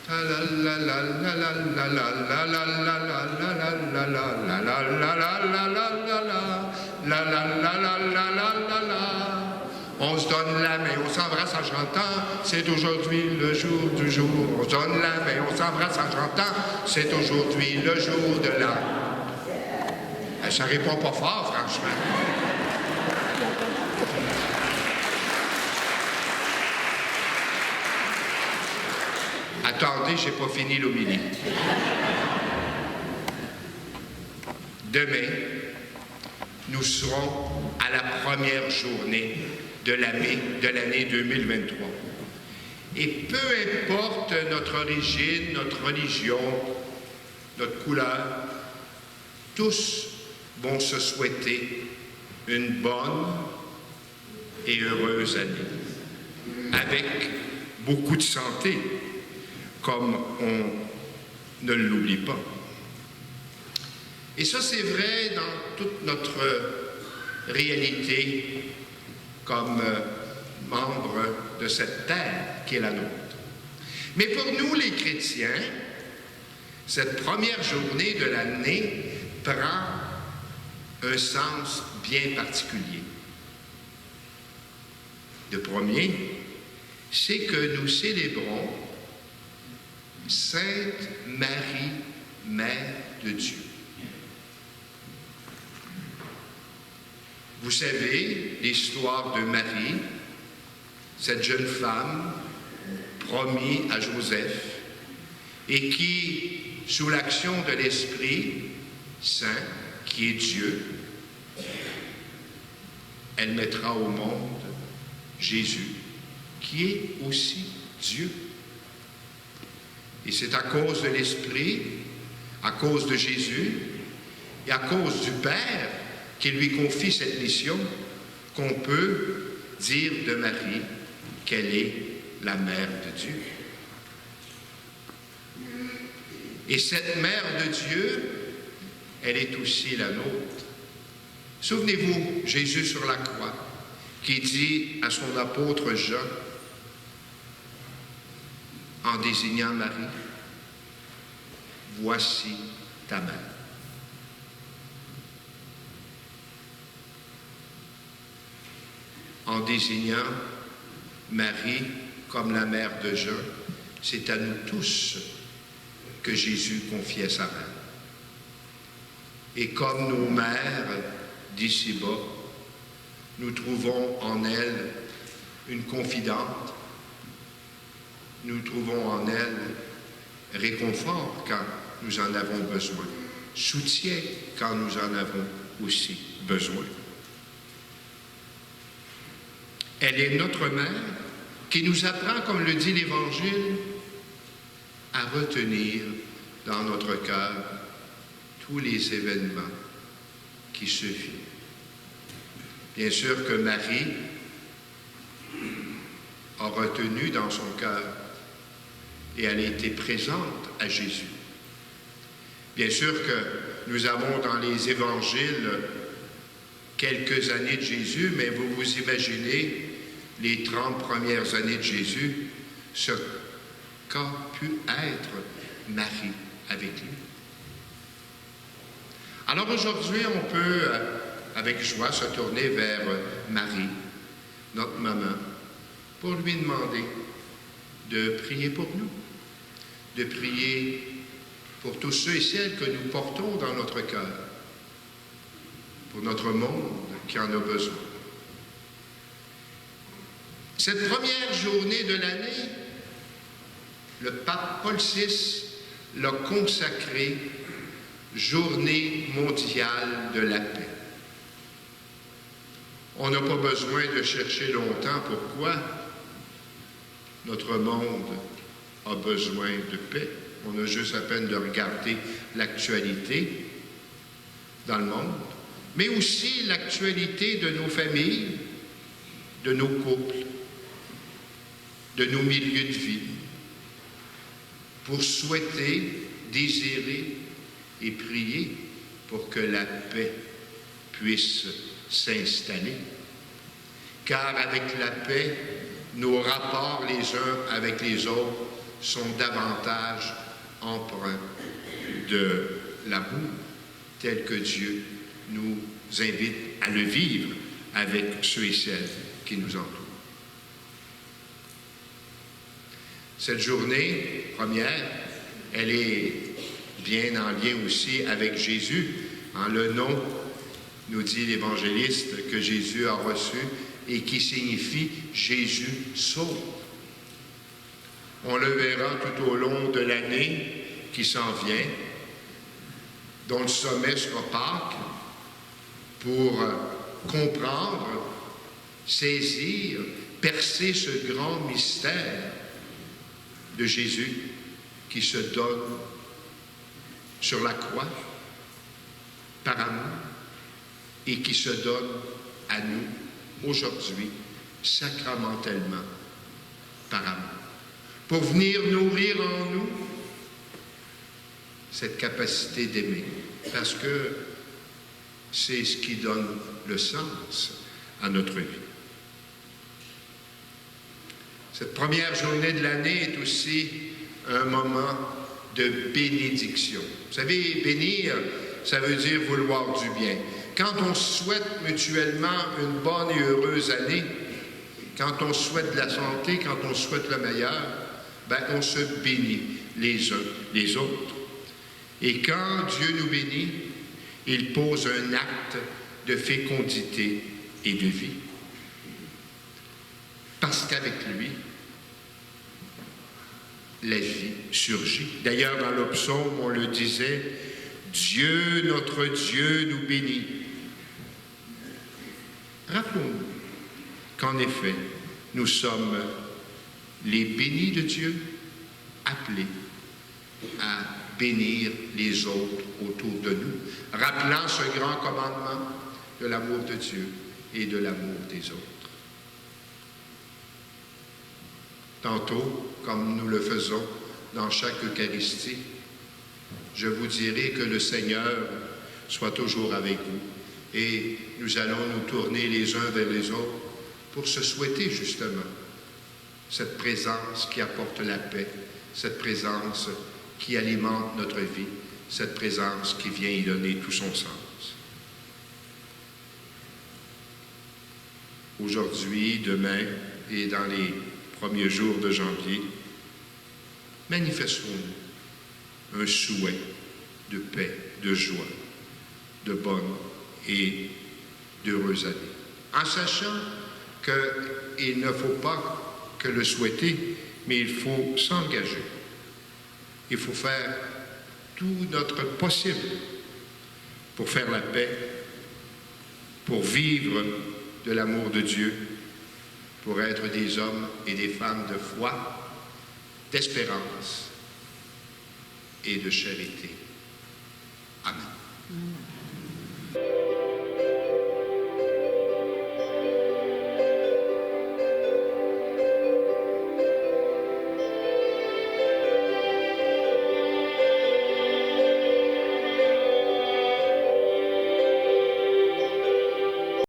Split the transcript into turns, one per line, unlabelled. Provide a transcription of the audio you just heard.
On se donne la main, on s'embrasse en chantant, c'est aujourd'hui le jour du jour. On se donne la main, on s'embrasse en chantant, c'est aujourd'hui le jour de la... Ça répond pas fort, franchement. Attendez, j'ai pas fini l'homélie. Demain, nous serons à la première journée de l'année 2023. Et peu importe notre origine, notre religion, notre couleur, tous vont se souhaiter une bonne et heureuse année, avec beaucoup de santé, comme on ne l'oublie pas. Et ça, c'est vrai dans toute notre réalité comme membres de cette terre qui est la nôtre. Mais pour nous, les chrétiens, cette première journée de l'année prend un sens bien particulier. Le premier, c'est que nous célébrons Sainte Marie, Mère de Dieu. Vous savez l'histoire de Marie, cette jeune femme promise à Joseph et qui, sous l'action de l'Esprit Saint, qui est Dieu, elle mettra au monde Jésus, qui est aussi Dieu. Et c'est à cause de l'Esprit, à cause de Jésus et à cause du Père qui lui confie cette mission qu'on peut dire de Marie qu'elle est la Mère de Dieu. Et cette Mère de Dieu, elle est aussi la nôtre. Souvenez-vous, Jésus sur la croix, qui dit à son apôtre Jean, en désignant Marie, « Voici ta mère ». En désignant Marie comme la mère de Jean, c'est à nous tous que Jésus confiait sa mère. Et comme nos mères d'ici-bas, nous trouvons en elle une confidente, nous trouvons en elle réconfort quand nous en avons besoin, soutien quand nous en avons aussi besoin. Elle est notre mère qui nous apprend, comme le dit l'Évangile, à retenir dans notre cœur tous les événements qui se vivent. Bien sûr que Marie a retenu dans son cœur et elle a été présente à Jésus. Bien sûr que nous avons dans les évangiles quelques années de Jésus, mais vous vous imaginez les 30 premières années de Jésus, ce qu'a pu être Marie avec lui. Alors aujourd'hui, on peut, avec joie, se tourner vers Marie, notre maman, pour lui demander de prier pour nous, de prier pour tous ceux et celles que nous portons dans notre cœur, pour notre monde qui en a besoin. Cette première journée de l'année, le pape Paul VI l'a consacrée Journée mondiale de la paix. On n'a pas besoin de chercher longtemps pourquoi notre monde a besoin de paix. On a juste à peine de regarder l'actualité dans le monde, mais aussi l'actualité de nos familles, de nos couples, de nos milieux de vie, pour souhaiter, désirer et prier pour que la paix puisse s'installer. Car avec la paix, nos rapports les uns avec les autres sont davantage empreints de l'amour tel que Dieu nous invite à le vivre avec ceux et celles qui nous entourent. Cette journée première, elle est bien en lien aussi avec Jésus, en le nom, nous dit l'évangéliste, que Jésus a reçu et qui signifie « Jésus sauve ». On le verra tout au long de l'année qui s'en vient, dont le sommet sera Pâques, pour comprendre, saisir, percer ce grand mystère de Jésus qui se donne sur la croix par amour et qui se donne à nous aujourd'hui sacramentellement par amour, pour venir nourrir en nous cette capacité d'aimer, parce que c'est ce qui donne le sens à notre vie. Cette première journée de l'année est aussi un moment de bénédiction. Vous savez, bénir, ça veut dire vouloir du bien. Quand on souhaite mutuellement une bonne et heureuse année, quand on souhaite de la santé, quand on souhaite le meilleur, ben on se bénit les uns les autres. Et quand Dieu nous bénit, il pose un acte de fécondité et de vie. Parce qu'avec lui, la vie surgit. D'ailleurs, dans le psaume, on le disait, « Dieu, notre Dieu, nous bénit ». Rappelons-nous qu'en effet, nous sommes les bénis de Dieu, appelés à bénir les autres autour de nous, rappelant ce grand commandement de l'amour de Dieu et de l'amour des autres. Tantôt, comme nous le faisons dans chaque Eucharistie, je vous dirai que le Seigneur soit toujours avec vous et nous allons nous tourner les uns vers les autres pour se souhaiter justement cette présence qui apporte la paix, cette présence qui alimente notre vie, cette présence qui vient y donner tout son sens. Aujourd'hui, demain et dans les premiers jours de janvier, manifestons-nous un souhait de paix, de joie, de bonne et d'heureuse année. En sachant qu'il ne faut pas que le souhaiter, mais il faut s'engager. Il faut faire tout notre possible pour faire la paix, pour vivre de l'amour de Dieu, pour être des hommes et des femmes de foi, d'espérance et de charité.